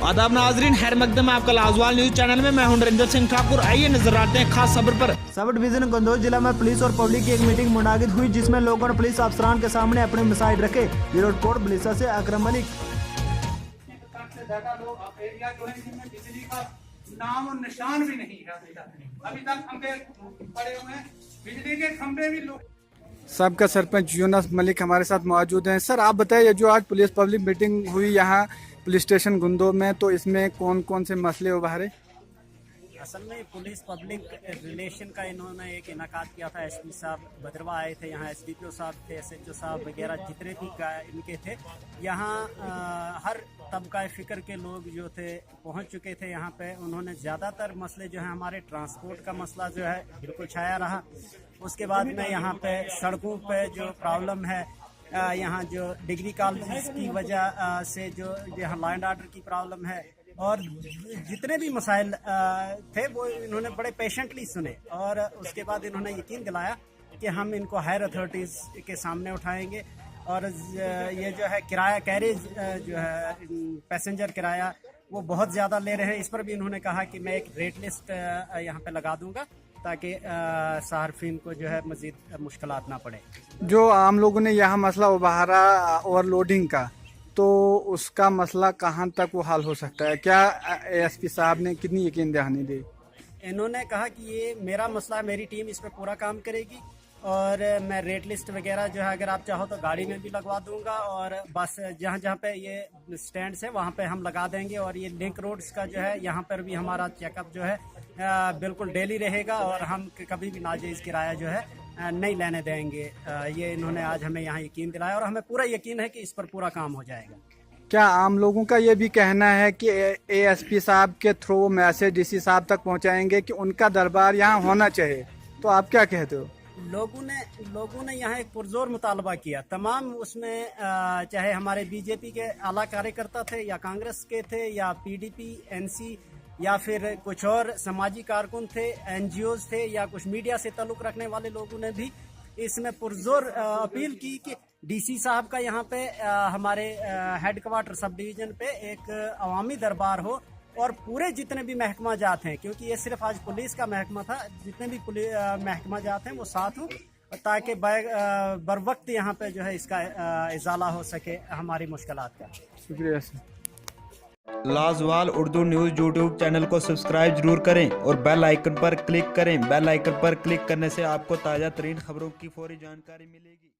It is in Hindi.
आदाब नाजरीन, खैर मकदम है आपका लाजवाल न्यूज चैनल में। मैं हूं नरेंद्र सिंह ठाकुर। आइए नजर आते हैं खास खबर पर। सब डिवीजन गंदौर जिला में पुलिस और पब्लिक की एक मीटिंग मुनाकिद हुई, जिसमें लोगों ने पुलिस अफसरान के सामने अपने मसाइल रखे। ब्यूरो रिपोर्ट बलिसा से अकरम मलिक। बिजली का नाम और निशान भी नहीं है अभी तक खंबे पड़े हुए हैं, बिजली के खंबे भी लोग। सबका सरपंच यूनुस मलिक हमारे साथ मौजूद हैं। सर आप बताइए, जो आज पुलिस पब्लिक मीटिंग हुई यहाँ पुलिस स्टेशन गुंदो में, तो इसमें कौन कौन से मसले उभारे? असल में पुलिस पब्लिक रिलेशन का इन्होंने एक इनकाद किया था। एसपी साहब भद्रवा आए थे यहाँ, एसडीपीओ साहब थे, एसएचओ साहब वगैरह जितने भी इनके थे यहाँ। हर तबका फ़िक्र के लोग जो थे पहुँच चुके थे यहाँ पे। उन्होंने ज़्यादातर मसले जो है हमारे ट्रांसपोर्ट का मसला जो है बिल्कुल छाया रहा। उसके बाद में यहाँ पे सड़कों पे जो प्रॉब्लम है, यहाँ जो डिग्री कॉलेज की वजह से जो यहाँ लॉ एंड ऑर्डर की प्रॉब्लम है, और जितने भी मसाइल थे वो इन्होंने बड़े पेशेंटली सुने। और उसके बाद इन्होंने यकीन दिलाया कि हम इनको हायर अथॉरिटीज़ के सामने उठाएंगे। और ये जो है किराया कैरेज जो है पैसेंजर किराया वो बहुत ज़्यादा ले रहे हैं। इस पर भी इन्होंने कहा कि मैं एक रेट लिस्ट यहाँ पे लगा दूंगा ताकि सार्फिन को जो है मज़ीद मुश्किलात ना पड़े। जो आम लोगों ने यहाँ मसला उभारा ओवरलोडिंग का, तो उसका मसला कहाँ तक वो हल हो सकता है? क्या एसपी साहब ने कितनी यकीन दहानी दी? इन्होंने कहा कि ये मेरा मसला है, मेरी टीम इस पर पूरा काम करेगी और मैं रेट लिस्ट वगैरह जो है अगर आप चाहो तो गाड़ी में भी लगवा दूंगा, और बस जहाँ जहाँ पे ये स्टैंड है वहाँ पे हम लगा देंगे। और ये लिंक रोड्स का जो है यहाँ पर भी हमारा चेकअप जो है बिल्कुल डेली रहेगा, और हम कभी भी नाजायज़ किराया जो है नहीं लेने देंगे। ये इन्होंने आज हमें यहाँ यकीन दिलाया और हमें पूरा यकीन है कि इस पर पूरा काम हो जाएगा। क्या आम लोगों का ये भी कहना है कि एएसपी साहब के थ्रू मैसेज डीसी साहब तक पहुंचाएंगे कि उनका दरबार यहाँ होना चाहिए? तो आप क्या कहते हो? लोगों ने यहाँ एक पुरजोर मुतालबा किया। तमाम उसमें चाहे हमारे बीजेपी के आला कार्यकर्ता थे या कांग्रेस के थे या पीडीपी एनसी या फिर कुछ और समाजी कारकुन थे, एनजीओज थे, या कुछ मीडिया से ताल्लुक़ रखने वाले लोगों ने भी इसमें पुरजोर अपील की कि डीसी साहब का यहाँ पे हमारे हेडक्वार्टर सब डिवीज़न पे एक अवामी दरबार हो, और पूरे जितने भी महकमा जात हैं, क्योंकि ये सिर्फ आज पुलिस का महकमा था, जितने भी महकमा जात हैं वो साथ हों ताकि बर वक्त यहाँ पे जो है इसका इजाला हो सके हमारी मुश्किलात का। शुक्रिया sir. Lajawal Urdu news YouTube channel को सब्सक्राइब जरूर करें और बेल आइकन पर क्लिक करें। बेल आइकन पर क्लिक करने से आपको ताज़ा तरीन खबरों की फौरी जानकारी मिलेगी।